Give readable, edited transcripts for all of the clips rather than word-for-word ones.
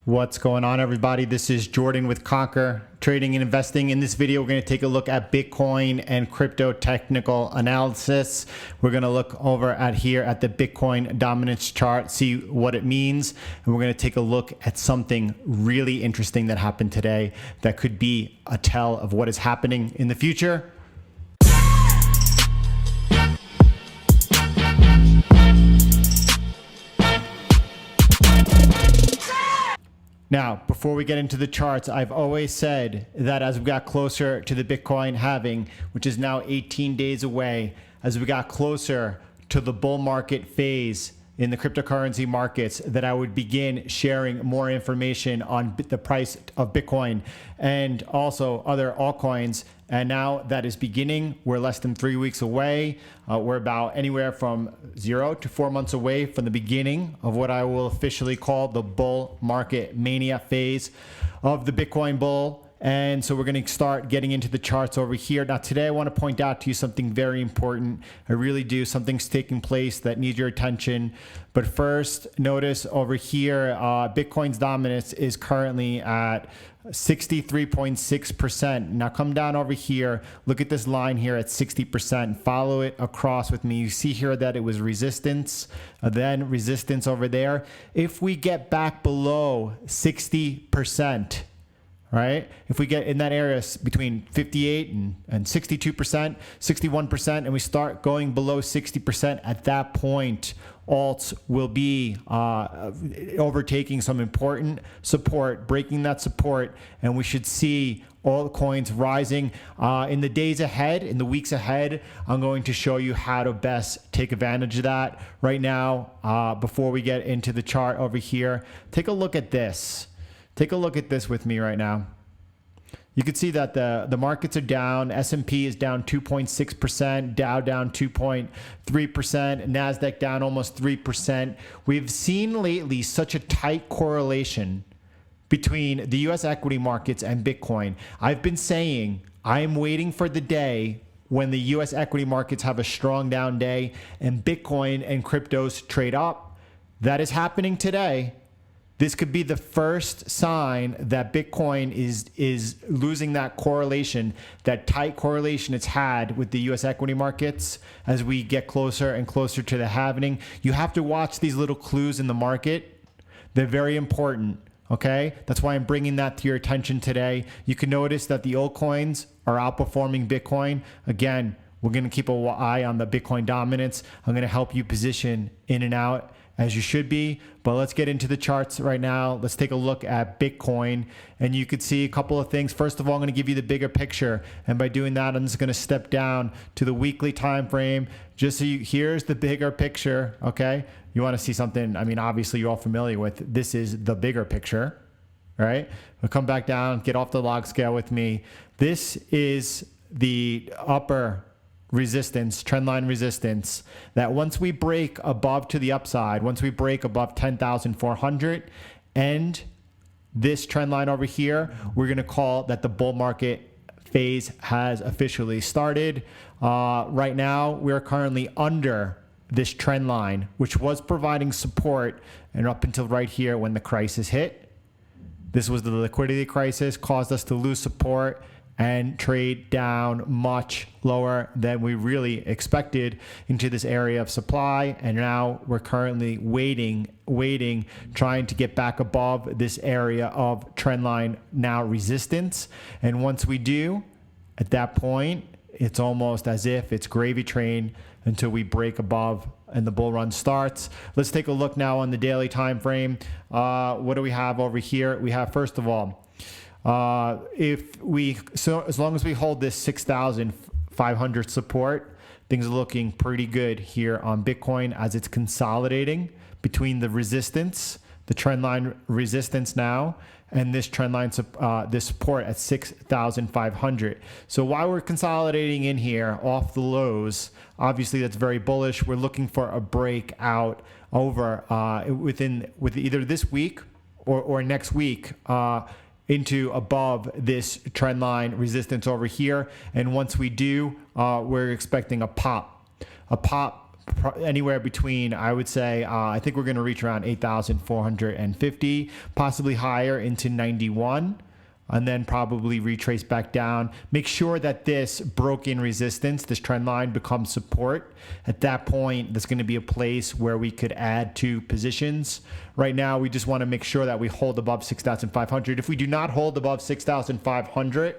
What's going on, everybody? This is Jordan with Conquer Trading and Investing. In this video, we're going to take a look at Bitcoin and crypto technical analysis. We're going to look over at here at the Bitcoin dominance chart, see what it means. And we're going to take a look at something really interesting that happened today that could be a tell of what is happening in the future. Now, before we get into the charts, I've always said that as we got closer to the Bitcoin halving, which is now 18 days away, as we got closer to the bull market phase in the cryptocurrency markets, that I would begin sharing more information on the price of Bitcoin and also other altcoins. And now that is beginning. We're less than 3 weeks away. We're about anywhere from 0 to 4 months away from the beginning of what I will officially call the bull market mania phase of the Bitcoin bull. And so we're going to start getting into the charts over here. Now, today I want to point out to you something very important. I really do. Something's taking place that needs your attention. But first, notice over here, Bitcoin's dominance is currently at 63.6%. Now come down over here. Look at this line here at 60%. Follow it across with me. You see here that it was resistance, then resistance over there. If we get back below 60%, right? If we get in that area between 58 and 62%, 61%, and we start going below 60%, at that point, alts will be overtaking some important support, breaking that support, and we should see altcoins rising. In the days ahead, in the weeks ahead, I'm going to show you how to best take advantage of that. Right now, before we get into the chart over here, take a look at this. Take a look at this with me right now. You can see that the markets are down. S&P is down 2.6%, Dow down 2.3%, NASDAQ down almost 3%. We've seen lately such a tight correlation between the US equity markets and Bitcoin. I've been saying I'm waiting for the day when the US equity markets have a strong down day and Bitcoin and cryptos trade up. That is happening today. This could be the first sign that Bitcoin is losing that correlation, that tight correlation it's had with the US equity markets as we get closer and closer to the halving. You have to watch these little clues in the market. They're very important, okay? That's why I'm bringing that to your attention today. You can notice that the altcoins are outperforming Bitcoin. Again, we're going to keep an eye on the Bitcoin dominance. I'm going to help you position in and out as you should be. But let's get into the charts right now. Let's take a look at Bitcoin. And you could see a couple of things. First of all, I'm going to give you the bigger picture. And by doing that, I'm just going to step down to the weekly time frame. Just so here's the bigger picture, okay? You want to see something, I mean, obviously you're all familiar with. This is the bigger picture, right? We'll come back down, get off the log scale with me. This is the upper resistance, trendline resistance, that once we break above to the upside, once we break above 10,400 and this trend line over here, we're going to call that the bull market phase has officially started. Right now, we're currently under this trend line, which was providing support, and up until right here when the crisis hit. This was the liquidity crisis, caused us to lose support and trade down much lower than we really expected into this area of supply. And now we're currently waiting, trying to get back above this area of trendline now resistance. And once we do, at that point, it's almost as if it's gravy train until we break above and the bull run starts. Let's take a look now on the daily time frame. What do we have over here? We have, first of all, as long as we hold this 6,500 support, things are looking pretty good here on Bitcoin as it's consolidating between the resistance, the trend line resistance now, and this trend line, this support at 6,500. So while we're consolidating in here off the lows, obviously that's very bullish. We're looking for a breakout over with either this week or next week. Into above this trend line resistance over here. And once we do, we're expecting a pop anywhere between, I would say, I think we're going to reach around 8,450, possibly higher into 91. And then probably retrace back down. Make sure that this broken resistance, this trend line, becomes support. At that point, there's going to be a place where we could add to positions. Right now, we just want to make sure that we hold above 6,500. If we do not hold above 6,500,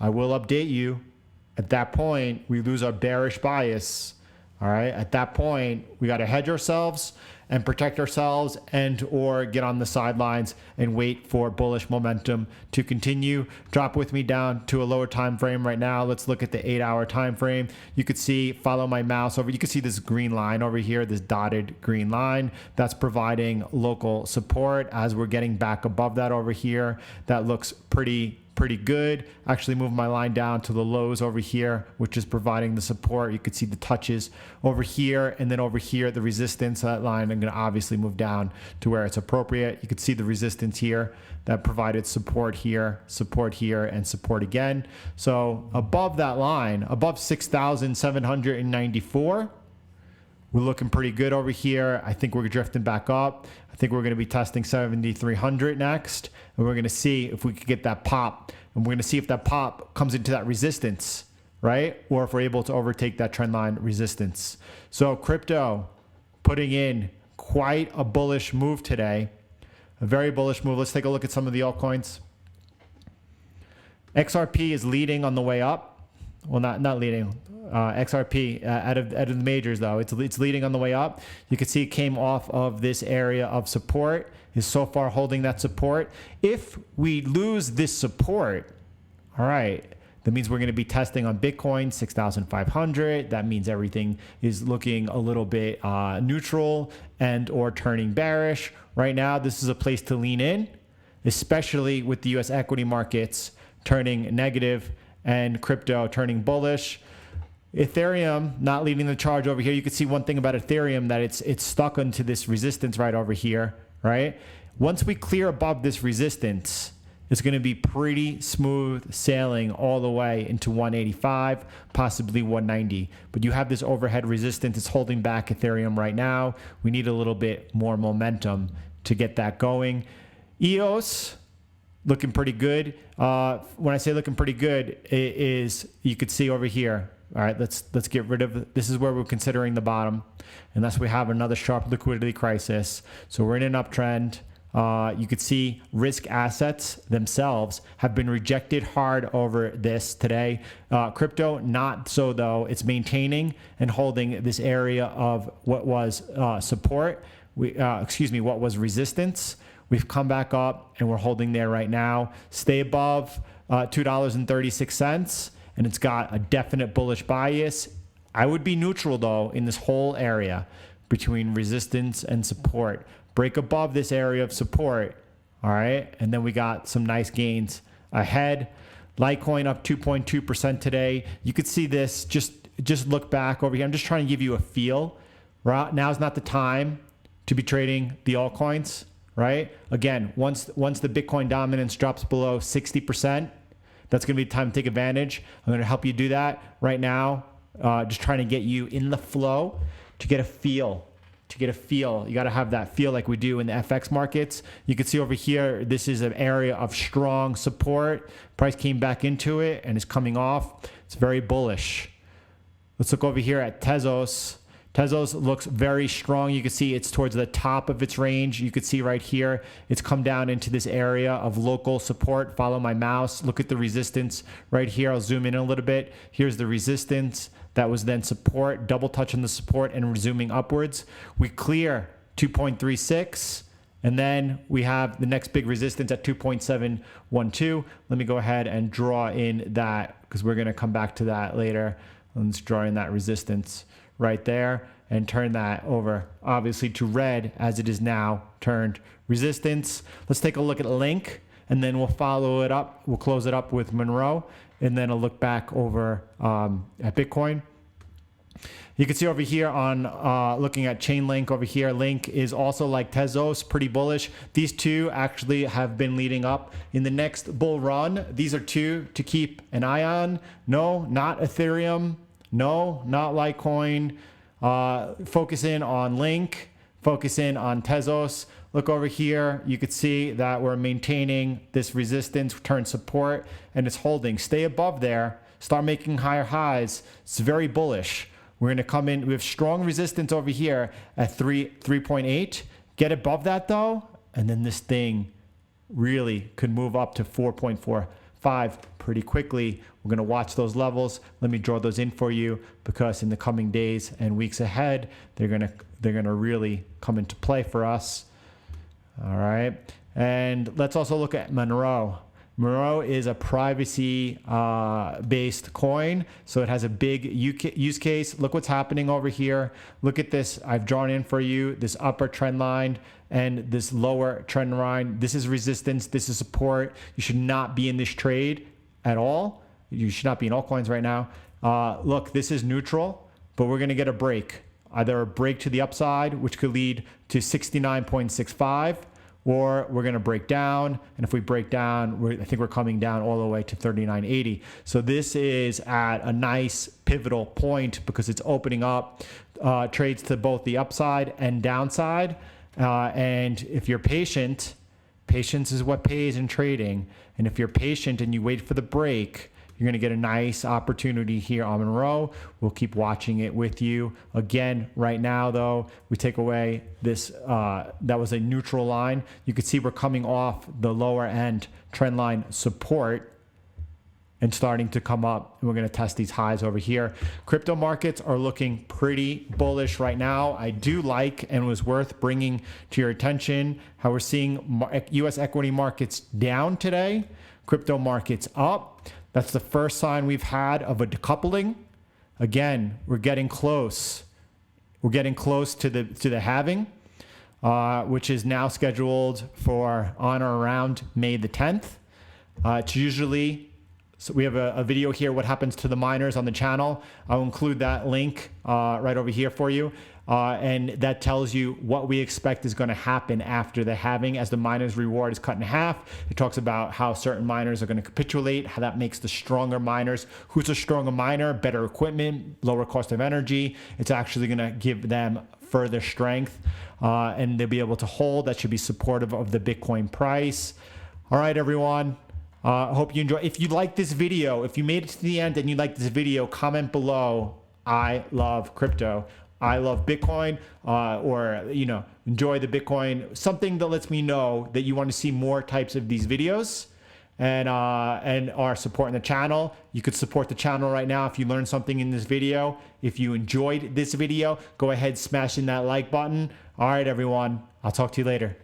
I will update you. At that point, we lose our bearish bias. All right. At that point, we got to hedge ourselves and protect ourselves, and or get on the sidelines and wait for bullish momentum to continue. Drop with me down to a lower time frame right now. Let's look at the 8-hour time frame. You could see, follow my mouse over. You can see this green line over here, this dotted green line. That's providing local support. As we're getting back above that over here, that looks pretty good. Actually move my line down to the lows over here, which is providing the support. You could see the touches over here, and then over here the resistance. That line I'm going to obviously move down to where it's appropriate. You could see the resistance here that provided support here, and support again. So above that line, above 6,794, we're looking pretty good over here. I think we're drifting back up. I think we're going to be testing 7,300 next. And we're going to see if we can get that pop. And we're going to see if that pop comes into that resistance, right? Or if we're able to overtake that trend line resistance. So crypto putting in quite a bullish move today. A very bullish move. Let's take a look at some of the altcoins. XRP is leading on the way up. Well, not leading. XRP out of the majors though, it's leading on the way up. You can see it came off of this area of support, is so far holding that support. If we lose this support, all right, that means we're going to be testing on Bitcoin 6,500. That means everything is looking a little bit neutral and or turning bearish. Right now, this is a place to lean in, especially with the US equity markets turning negative and crypto turning bullish. Ethereum not leading the charge over here. You can see one thing about Ethereum, that it's stuck into this resistance right over here, right? Once we clear above this resistance, it's going to be pretty smooth sailing all the way into 185, possibly 190. But you have this overhead resistance. It's holding back Ethereum right now. We need a little bit more momentum to get that going. EOS looking pretty good. When I say looking pretty good, it is, you could see over here. All right, let's get rid of, this is where we're considering the bottom, unless we have another sharp liquidity crisis. So we're in an uptrend. You could see risk assets themselves have been rejected hard over this today. Crypto, not so though. It's maintaining and holding this area of what was support. What was resistance. We've come back up and we're holding there right now. Stay above $2.36. And it's got a definite bullish bias. I would be neutral though in this whole area between resistance and support. Break above this area of support, all right? And then we got some nice gains ahead. Litecoin up 2.2% today. You could see this, just look back over here. I'm just trying to give you a feel. Now's not the time to be trading the altcoins, right? Again, once the Bitcoin dominance drops below 60%, that's going to be time to take advantage. I'm going to help you do that right now. Just trying to get you in the flow to get a feel. You got to have that feel like we do in the FX markets. You can see over here, this is an area of strong support. Price came back into it and is coming off. It's very bullish. Let's look over here at Tezos. Tezos looks very strong. You can see it's towards the top of its range. You could see right here, it's come down into this area of local support. Follow my mouse. Look at the resistance right here. I'll zoom in a little bit. Here's the resistance. That was then support. Double touch on the support and resuming upwards. We clear 2.36. And then we have the next big resistance at 2.712. Let me go ahead and draw in that because we're going to come back to that later. Let's draw in that resistance right there and turn that over obviously to red as it is now turned resistance. Let's take a look at Link and then we'll follow it up. We'll close it up with Monroe and then a look back over at Bitcoin. You can see over here on looking at Chainlink over here, Link is also like Tezos, pretty bullish. These two actually have been leading up in the next bull run. These are two to keep an eye on. No, not Ethereum. No, not Litecoin. Focus in on Link, focus in on Tezos. Look over here, you could see that we're maintaining this resistance, turn support, and it's holding. Stay above there, start making higher highs. It's very bullish. We're gonna come in, we have strong resistance over here at 3.8. Get above that though, and then this thing really could move up to 4.45 pretty quickly. We're gonna watch those levels. Let me draw those in for you because in the coming days and weeks ahead, they're gonna really come into play for us. All right, and let's also look at Monero. Monero is a privacy based coin, so it has a big use case. Look what's happening over here. Look at this. I've drawn in for you this upper trend line and this lower trend line. This is resistance. This is support. You should not be in this trade at all. You should not be in altcoins right now. Look, this is neutral, but we're going to get a break. Either a break to the upside, which could lead to 69.65, or we're going to break down. And if we break down, I think we're coming down all the way to 39.80. So this is at a nice pivotal point because it's opening up trades to both the upside and downside. And if you're patient, patience is what pays in trading. And if you're patient and you wait for the break, you're going to get a nice opportunity here on Monero. We'll keep watching it with you. Again, right now, though, we take away this, that was a neutral line. You can see we're coming off the lower end trend line support and starting to come up. And we're going to test these highs over here. Crypto markets are looking pretty bullish right now. I do like and was worth bringing to your attention how we're seeing U.S. equity markets down today, crypto markets up. That's the first sign we've had of a decoupling. Again, we're getting close. We're getting close to the halving, which is now scheduled for on or around May the 10th. It's usually, so we have a video here, what happens to the miners on the channel. I'll include that link right over here for you. And that tells you what we expect is going to happen after the halving as the miners' reward is cut in half. It talks about how certain miners are going to capitulate, how that makes the stronger miners. Who's a stronger miner? Better equipment, lower cost of energy. It's actually going to give them further strength and they'll be able to hold. That should be supportive of the Bitcoin price. All right, everyone. I hope you enjoy. If you like this video, if you made it to the end and you like this video, comment below, I love crypto. I love Bitcoin, or, you know, enjoy the Bitcoin, something that lets me know that you want to see more types of these videos and are supporting the channel. You could support the channel right now if you learned something in this video. If you enjoyed this video, go ahead, smash in that like button. All right, everyone, I'll talk to you later.